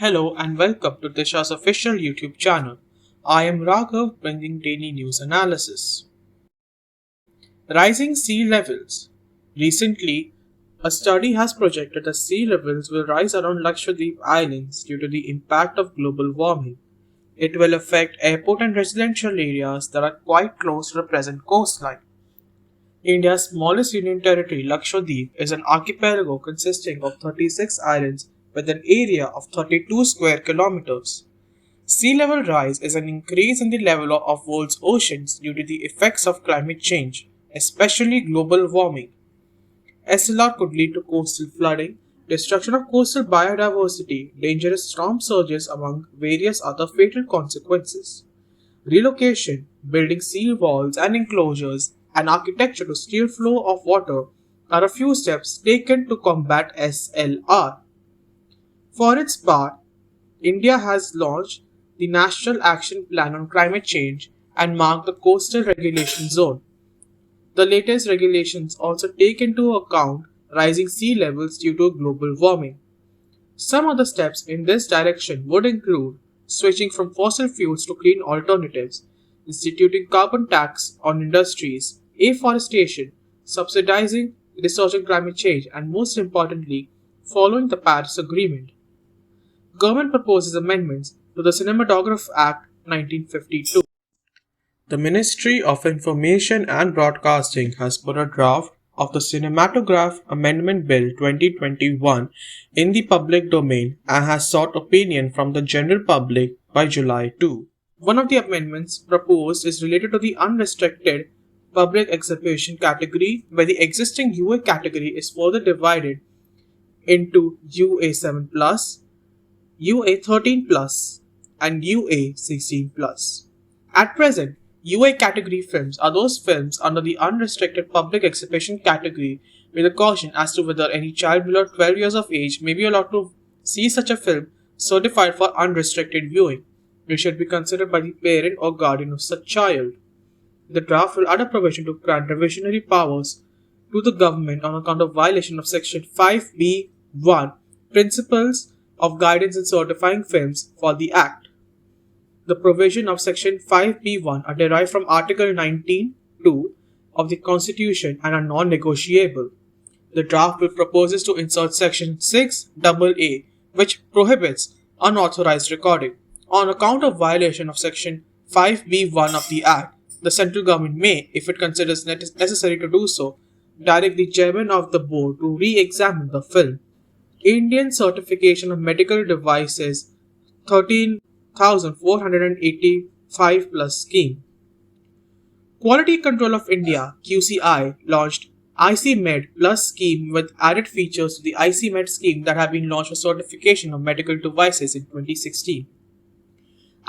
Hello and welcome to Disha's official YouTube channel. I am Raghav bringing daily news analysis. Rising sea levels. Recently, a study has projected that sea levels will rise around Lakshadweep Islands due to the impact of global warming. It will affect airport and residential areas that are quite close to the present coastline. India's smallest union territory, Lakshadweep, is an archipelago consisting of 36 islands with an area of 32 square kilometers. Sea level rise is an increase in the level of world's oceans due to the effects of climate change, especially global warming. SLR could lead to coastal flooding, destruction of coastal biodiversity, dangerous storm surges, among various other fatal consequences. Relocation, building sea walls and enclosures, and architecture to steer flow of water are a few steps taken to combat SLR. For its part, India has launched the National Action Plan on Climate Change and marked the Coastal Regulation Zone. The latest regulations also take into account rising sea levels due to global warming. Some other steps in this direction would include switching from fossil fuels to clean alternatives, instituting carbon tax on industries, afforestation, subsidizing research on climate change, and most importantly, following the Paris Agreement. Government proposes amendments to the Cinematography Act 1952. The Ministry of Information and Broadcasting has put a draft of the Cinematograph Amendment Bill 2021 in the public domain and has sought opinion from the general public by July 2. One of the amendments proposed is related to the unrestricted public exhibition category, where the existing UA category is further divided into UA7 plus, UA 13 plus, and UA 16 plus. At present, UA category films are those films under the unrestricted public exhibition category with a caution as to whether any child below 12 years of age may be allowed to see such a film certified for unrestricted viewing, which should be considered by the parent or guardian of such child. The draft will add a provision to grant revisionary powers to the government on account of violation of Section 5B1 Principles of Guidance in Certifying Films for the Act. The provision of Section 5B1 are derived from Article 19(2) of the Constitution and are non-negotiable. The draft bill proposes to insert Section 6AA, which prohibits unauthorized recording. On account of violation of Section 5B1 of the Act, the central government may, if it considers necessary to do so, direct the chairman of the board to re-examine the film. Indian Certification of Medical Devices 13,485 plus scheme. Quality Control of India QCI launched IC-Med Plus scheme with added features to the IC-Med scheme that have been launched for certification of medical devices in 2016.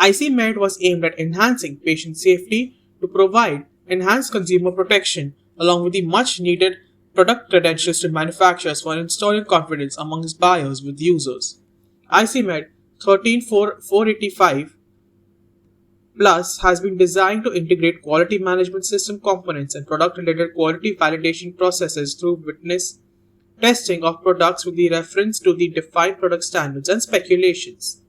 IC-Med was aimed at enhancing patient safety to provide enhanced consumer protection along with the much needed product credentials to manufacturers for installing confidence amongst buyers with users. IC-Med 13485 Plus has been designed to integrate quality management system components and product-related quality validation processes through witness testing of products with the reference to the defined product standards and speculations.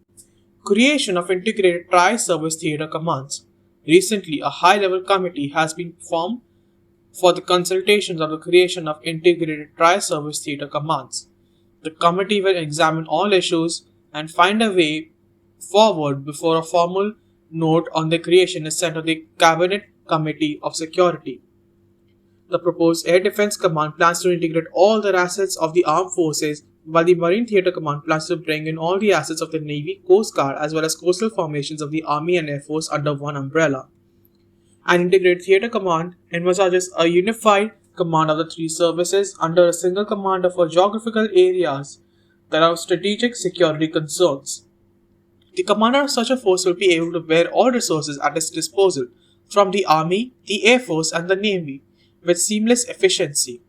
Creation of integrated tri-service theatre commands. Recently, a high-level committee has been formed for the consultations of the creation of integrated tri-service theatre commands. The committee will examine all issues and find a way forward before a formal note on their creation is sent to the Cabinet Committee of Security. The proposed Air Defense Command plans to integrate all the assets of the armed forces, while the Marine Theatre Command plans to bring in all the assets of the Navy, Coast Guard, as well as coastal formations of the Army and Air Force under one umbrella. An integrated theatre command envisages a unified command of the three services under a single commander for geographical areas that are of strategic security concerns. The commander of such a force will be able to bear all resources at his disposal from the Army, the Air Force, and the Navy with seamless efficiency.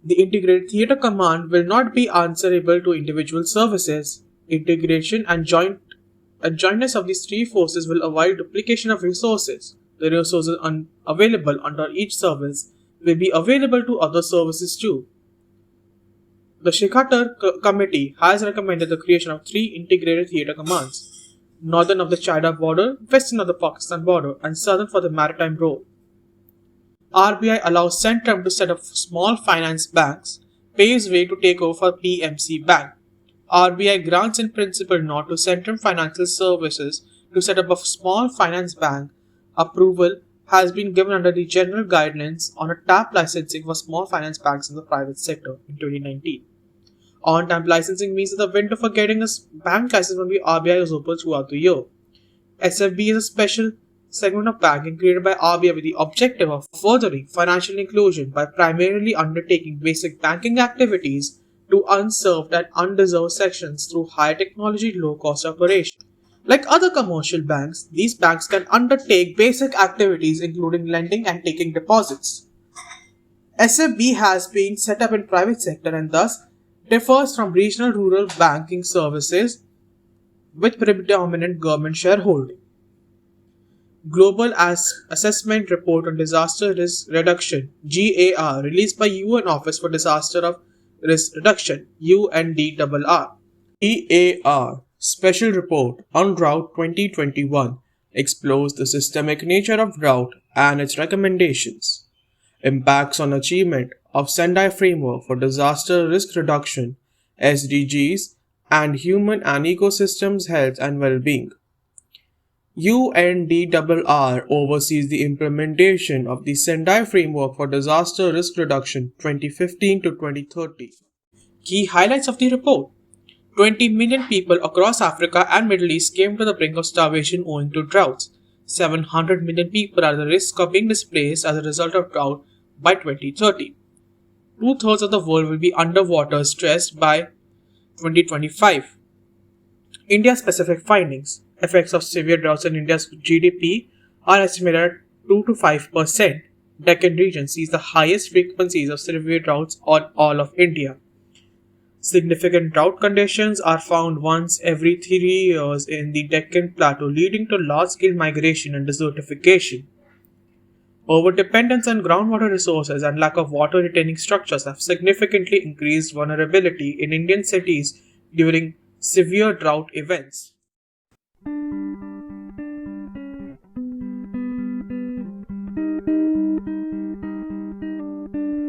The integrated theatre command will not be answerable to individual services. Integration and jointness of these three forces will avoid duplication of resources. The resources available under each service will be available to other services too. The Committee has recommended the creation of three integrated theatre commands: northern of the China border, western of the Pakistan border, and southern for the maritime role. RBI allows Centrum to set up small finance banks, paves way to take over for PMC Bank. RBI grants in principle nod to Centrum Financial Services to set up a small finance bank. Approval has been given under the general guidelines on a tap licensing for small finance banks in the private sector in 2019. On-time licensing means that the window for getting a bank license from the RBI is open throughout the year. SFB is a special segment of banking created by RBI with the objective of furthering financial inclusion by primarily undertaking basic banking activities to unserved and undeserved sections through high technology, low cost operation. Like other commercial banks, these banks can undertake basic activities including lending and taking deposits. SFB has been set up in private sector and thus differs from regional rural banking services with predominant government shareholding. Global Assessment Report on Disaster Risk Reduction (GAR) released by UN Office for Disaster Risk Reduction (UNDRR). GAR Special Report on Drought 2021 explores the systemic nature of drought and its recommendations. Impacts on achievement of Sendai Framework for Disaster Risk Reduction (SDGs) and human and ecosystems health and well-being. UNDRR oversees the implementation of the Sendai Framework for Disaster Risk Reduction 2015 to 2030. Key highlights of the report: 20 million people across Africa and Middle East came to the brink of starvation owing to droughts. 700 million people are at the risk of being displaced as a result of drought by 2030. Two-thirds of the world will be underwater stressed by 2025. India-specific findings. Effects of severe droughts in India's GDP are estimated at 2 to 5%. Deccan region sees the highest frequencies of severe droughts on all of India. Significant drought conditions are found once every 3 years in the Deccan Plateau, leading to large-scale migration and desertification. Overdependence on groundwater resources and lack of water-retaining structures have significantly increased vulnerability in Indian cities during severe drought events.